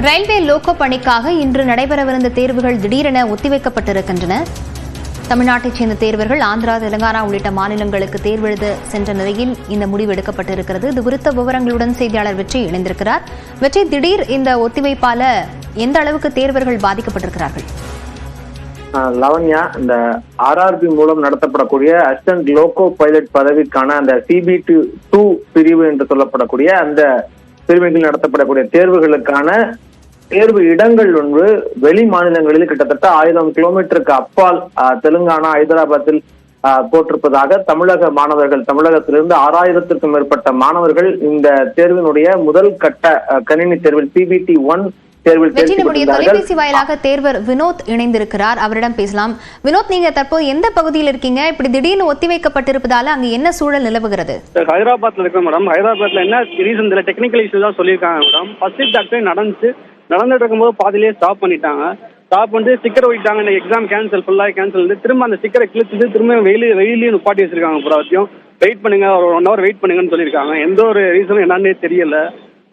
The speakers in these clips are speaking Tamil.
ரயில்வே லோகோ பணிக்காக இன்று நடைபெறவிருந்த தேர்வுகள் திடீரென ஒத்திவைக்கப்பட்டிருக்கின்றன. தமிழ்நாட்டைச் சேர்ந்த தேர்வர்கள் ஆந்திரா, தெலங்கானா உள்ளிட்ட மாநிலங்களுக்கு தேர்வெழுத சென்ற நிலையில் இந்த முடிவு எடுக்கப்பட்டிருக்கிறது. இது குறித்த விவரங்களுடன் செய்தியாளர் வெற்றி இணைந்திருக்கிறார். வெற்றி, திடீர் இந்த ஒத்திவைப்பால எந்த அளவுக்கு தேர்வர்கள் பாதிக்கப்பட்டிருக்கிறார்கள்? லவண்யா, இந்த ஆர்ஆர்பி மூலம் நடத்தப்படக்கூடிய அசிஸ்டன்ட் லோகோ பைலட் பதவிக்கான அந்த CB2 பிரிவு என்று சொல்லப்படக்கூடிய அந்த பிரிவுகளில் நடத்தப்படக்கூடிய தேர்வுகளுக்கான தேர்வு இடங்கள் ஒன்று வெளி மாநிலங்களில் கிட்டத்தட்ட 1000 கிலோமீட்டருக்கு அப்பால் தெலுங்கானா, ஹைதராபாத்தில் போட்டிருப்பதாக தமிழக மாணவர்கள், தமிழகத்திலிருந்து 6000க்கும் மேற்பட்ட மாணவர்கள் இந்த தேர்வினுடைய முதல் கட்ட கணினி தேர்வில் CBT1 தேர்வில் தொலைபேசி வாயிலாக தேர்வர் வினோத் இணைந்திருக்கிறார். அவரிடம் பேசலாம். வினோத், நீங்க தற்போது எந்த பகுதியில் இருக்கீங்க? இப்படி திடீர்னு ஒத்திவைக்கப்பட்டிருப்பதால அங்க என்ன சூழல் நிலவுகிறது? ஹைதராபாத்ல இருக்கு மேடம். ஹைதராபாத்ல என்ன ரீசன் தெரியல, டெக்னிக்கல் இஷ்யூ தான் சொல்லியிருக்காங்க மேடம். ஃபர்ஸ்ட் டாக்டர் நடந்துட்டு இருக்கும்போது பாதிலேயே ஸ்டாப் பண்ணிட்டாங்க. ஸ்டாப் பண்ணிட்டு ஸ்டிக்கர் ஒட்டிட்டாங்க. இந்த எக்ஸாம் கேன்சல், ஃபுல்லாக கேன்சல். திரும்ப அந்த ஸ்டிக்கரை கிழிச்சிட்டு திரும்ப வெயிலையும் நிப்பாட்டி வச்சிருக்காங்க. புறாவத்தையும் வெயிட் பண்ணுங்க, ஒரு 1 hour வெயிட் பண்ணுங்கன்னு சொல்லியிருக்காங்க. எந்த ஒரு ரீசனும் என்னன்னே தெரியல.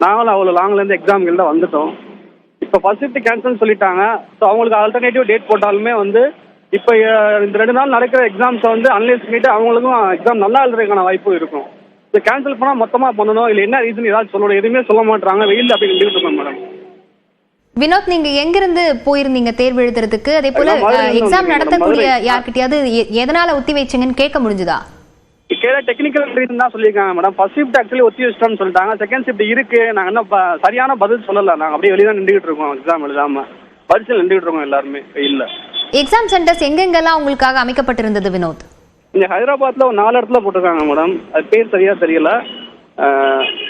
நாங்களும் அவ்வளோ லாங்ல இருந்து எக்ஸாம்கள் தான் வந்துட்டோம். இப்போ ஃபர்ஸ்ட் ஷிஃப்ட் கேன்சல் சொல்லிட்டாங்க. ஸோ அவங்களுக்கு ஆல்டர்னேட்டிவ் டேட் போட்டாலுமே இப்போ இந்த 2 நாள் நடக்கிற எக்ஸாம்ஸை அனலைஸ் பண்ணிட்டு அவங்களுக்கும் எக்ஸாம் நல்லா எழுதுறதுக்கான வாய்ப்பும் இருக்கும். இது கேன்சல் பண்ணால் மொத்தமாக பண்ணணும், இல்லை என்ன ரீசன் ஏதாவது சொல்லணும், எதுவுமே சொல்ல மாட்டாங்க. வெயில் அப்படி நின்றுட்டு இருக்கோம் மேடம். வினோத், நீங்க எங்கிருந்து போயிருந்தீங்க தேர்வு எழுதுறதுக்கு? அதே போல எக்ஸாம் நடத்தக்கூடிய யார்கிட்டயாவது எதனால ஒத்தி வச்சீங்கன்னு கேட்க முடிஞ்சுதா? டெக்னிக்கல் ரீசன் தான் சொல்லியிருக்காங்க மேடம். ஃபர்ஸ்ட் ஷிஃப்ட் ஆக்சுவலி ஒத்தி வச்சிட்டோம்னு சொல்லிட்டாங்க. செகண்ட் ஷிஃப்ட் இருக்கு. நாங்கள் என்ன சரியான பதில் சொல்லல. நாங்கள் அப்படியே வெளியே தான் நின்றுகிட்டு இருக்கோம். எக்ஸாம் எழுதாம பரிசையில் நின்றுகிட்டு இருக்கோம் எல்லாருமே. இல்லை, எக்ஸாம் சென்டர்ஸ் எங்கெங்கெல்லாம் உங்களுக்காக அமைக்கப்பட்டிருந்தது வினோத்? இங்க ஹைதராபாத்ல ஒரு 4 இடத்துல போட்டிருக்காங்க மேடம். அது பேர் சரியா தெரியல.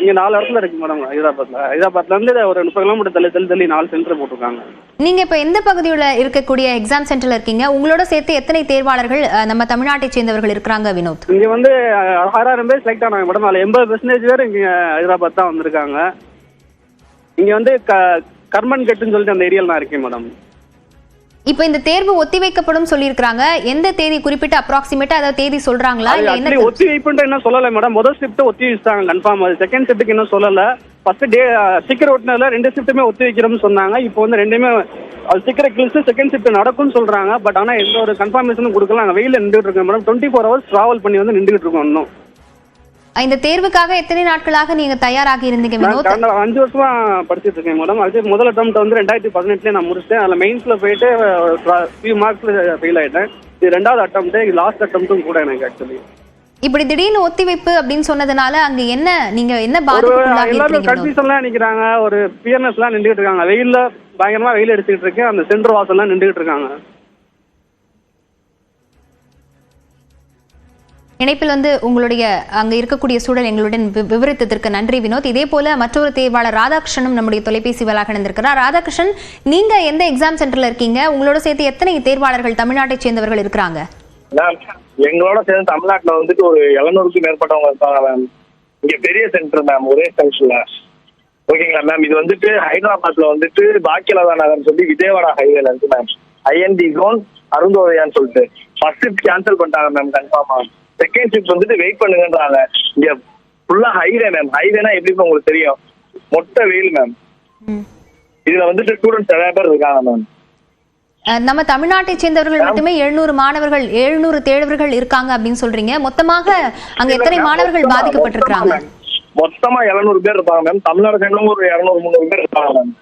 இங்க 4 இடத்துல இருக்கு மேடம். ஹைதராபாத்ல இருந்து ஒரு 30 கிலோமீட்டர் தள்ளி 4 சென்டர் போட்டிருக்காங்க. நீங்க இப்ப எந்த பகுதியில இருக்கக்கூடிய எக்ஸாம் சென்டர்ல இருக்கீங்க? உங்களோட சேர்த்து எத்தனை தேர்வாளர்கள் நம்ம தமிழ்நாட்டை சேர்ந்தவர்கள் இருக்கிறாங்க வினோத்? இங்க 6000 பேர் செலக்ட் ஆனாங்க மேடம். அதுல 80% பேர் இங்க ஹைதராபாத் தான் வந்திருக்காங்க. இங்க கர்மன் கட்டுன்னு சொல்லிட்டு அந்த ஏரியால நான் இருக்கேன் மேடம். இப்ப இந்த தேர்வு ஒத்திவைக்கப்படும் சொல்லியிருக்காங்க. எந்த தேதி குறிப்பிட்ட அப்ராக்சிமேட்டா அதாவது தேதி சொல்றாங்களா? இல்ல என்ன ஒத்திவைப்புன்னு என்ன சொல்லல மேடம். முதல் ஷிஃப்ட் ஒத்தி வச்சாங்க கன்ஃபார்ம். அது செகண்ட் ஷிஃப்ட்டுக்கு என்ன சொல்லல. ஃபர்ஸ்ட் டே ஸ்டிக்கர் ஒட்டினதுல 2 ஷிஃப்ட்டுமே ஒத்தி வைக்கிறோம்னு சொன்னாங்க. இப்போ 2மே ஸ்டிக்கரை கிழிச்சு செகண்ட் ஷிஃப்ட் நடக்கும்னு சொல்றாங்க. பட் ஆனா எந்த ஒரு கன்ஃபர்மேஷனும் கொடுக்கல. நாங்கள் வெயில நின்றுட்டு இருக்கோம் மேடம். 24 hours டிராவல் பண்ணி நின்றுட்டு இருக்கோம். இன்னும் இந்த தேர்வுக்காக எத்தனை நாட்களாக நீங்க தயாராகி இருந்தீங்க வினோத்? 5 வருஷமா படிச்சுட்டு இருக்கேன் மேடம். அது முதல் அட்டெம்ப்ட் 2018 நான் முடிச்சிட்டேன். அதில் மெயின்ஸ்ல போயிட்டு ஃபியூ மார்க்ஸ்ல ஃபெயில் ஆயிட்டேன். இது 2வது அட்டெம்ப்ட். இது லாஸ்ட் அட்டெம்ப்டும் கூட எனக்கு ஆக்சுவலி. இப்படி திடீர்னு ஒத்திவைப்பு அப்படின்னு சொன்னதுனால அங்க நீங்க என்ன பாதிப்பு? எல்லாரும் கன்ஃபியூஷன்லாம் நிக்கிறாங்க. ஒரு பியர்னஸ்லாம் நின்றுட்டு இருக்காங்க. வெயில்ல பயங்கரமா வெயில் அடிச்சுட்டு இருக்கு. அந்த சென்டர் வாசல்லாம் நின்றுட்டு இருக்காங்க. இணைப்பில் உங்களுடைய அங்க இருக்கக்கூடிய சூழல் எங்களுடன் விவரித்ததற்கு நன்றி வினோத். இதே போல மற்றொரு தேர்வாளர் ராதாகிருஷ்ணனும் நம்முடைய தொலைபேசி வாயிலாக இணைந்திருக்கிறார். ராதாகிருஷ்ணன், நீங்க எந்த எக்ஸாம் சென்டர்ல இருக்கீங்க? உங்களோட சேர்த்து எத்தனை தேர்வாளர்கள் தமிழ்நாட்டை சேர்ந்தவர்கள் இருக்கிறாங்க? எங்களோட சேர்ந்து தமிழ்நாட்டுல ஒரு 700க்கும் மேற்பட்டவங்க இருக்காங்க மேம். இங்க பெரிய சென்டர் மேம், ஒரே சென்டர்ல. ஓகேங்களா மேம்? இது ஹைதராபாத்ல பாக்கியலதா நகர் சொல்லி விஜயவாடா ஹைவேல இருக்கு மேம். IND ஜோன் அருந்தோதயான்னு சொல்லிட்டு ஃபர்ஸ்ட் ஷிஃப்ட் கேன்சல் பண்ணிட்டாங்க மேம் கன்ஃபார்மா. செகண்ட் ஷிஃப்ட் வெயிட் பண்ணுங்கன்றாங்க. இங்க ஃபுல்லா ஹைவே மேம். ஹைவேனா எப்படி உங்களுக்கு தெரியும்? மொட்டை வெயில் மேம். இதுல ஸ்டூடெண்ட்ஸ் நிறைய பேர் இருக்காங்க மேம். நம்ம தமிழ்நாட்டை சேர்ந்தவர்கள் மட்டுமே 700 மாணவர்கள், 700 தேர்வர்கள் இருக்காங்க அப்படின்னு சொல்றீங்க. மொத்தமாக அங்க எத்தனை மாணவர்கள் பாதிக்கப்பட்டிருக்காங்க? மொத்தமா 700 பேர் இருப்பாங்க மேம். தமிழ்நாடு சேர்ந்தவங்க ஒரு 200-300 பேர் இருப்பாங்க மேம்.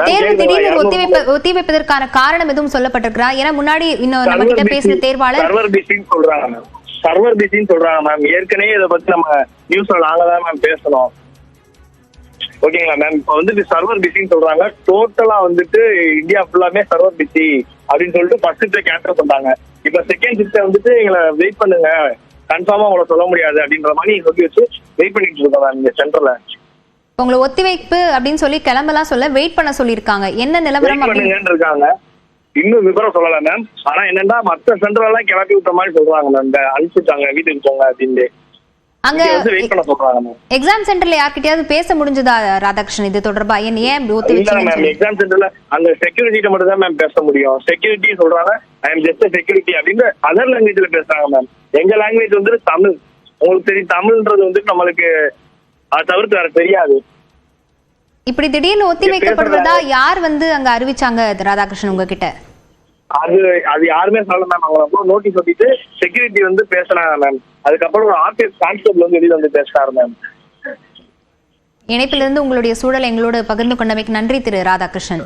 தேர்வு திடீர்னு ஒத்திவைப்பதற்கான காரணம் எதுவும் சொல்லப்பட்டிருக்கா? ஏன்னா முன்னாடி இன்னும் நம்ம கிட்ட பேசின தேர்வாளர் சர்வர் பிஸின்னு சொல்றாங்க மேம். ஏற்கனவே இதை பத்தி நம்ம நியூஸ்ல நாங்க தான் மேம் பேசணும். ஓகேங்களா மேம்? இப்போ சர்வர் பிஸின்னு சொல்றாங்க. டோட்டலா இந்தியா ஃபுல்லாமே சர்வர் பிஸி அப்படின்னு சொல்லிட்டு ஃபர்ஸ்ட் ஷிஃப்ட் கேன்சல் பண்ணாங்க. இப்ப செகண்ட் ஷிஃப்ட் எங்களை வெயிட் பண்ணுங்க, கன்ஃபார்மா உங்களை சொல்ல முடியாது அப்படின்ற மாதிரி சொல்லி வச்சு வெயிட் பண்ணிட்டு இருக்கோம் மேம் இந்த சென்டர்ல. உங்களை ஒத்திவைப்பு அப்படின்னு சொல்லி கிளம்பலாம் சொல்ல வெயிட் பண்ண சொல்லிருக்காங்க. என்ன நிலவரம் இருக்காங்க இன்னும் விவரம் சொல்லல மேம். ஆனா என்னன்னா மற்ற சென்டர் எல்லாம் கிளப்பி விட்ட மாதிரி சொல்றாங்க மேம். அனுப்பிச்சுட்டாங்க வீட்டுக்கு போங்க அப்படின்னு. அங்க எக்ஸாம் சென்டர்ல யார்கிட்டயாவது பேச முடிஞ்சதா ராதாகிருஷ்ணன் இது தொடர்பா? ஏன் எக்ஸாம் சென்டர்ல அங்க செக்யூரிட்டி மட்டும் தான் மேம் பேச முடியும். செக்யூரிட்டி சொல்றாங்க ஐ எம் ஜஸ்ட் செக்யூரிட்டி அப்படின்னு அதர் லாங்குவேஜ்ல பேசுறாங்க மேம். எங்க லாங்குவேஜ் தமிழ். உங்களுக்கு தெரியும் தமிழ்ன்றது நம்மளுக்கு அதை தவிர்த்து வேற தெரியாது. இப்படி திடீர்னு ஒத்தி வைக்கப்படுவதா யார் வந்து அங்க அறிவிச்சாங்க ராதாகிருஷ்ணன் உங்ககிட்ட? அது யாருமே சொல்லல மேம். அவங்க நோட்டீஸ் ஒட்டிட்டு செக்யூரிட்டி வந்து பேசினாங்க மேம். அதுக்கப்புறம் ஒரு ஆர்பிஎஃப் கான்ஸ்டபிள் வந்து வெளியில வந்து பேசினாரு மேம். இணைப்பிலிருந்து உங்களுடைய சூழல் எங்களோடு பகிர்ந்து கொண்டமைக்கு நன்றி திரு ராதாகிருஷ்ணன்.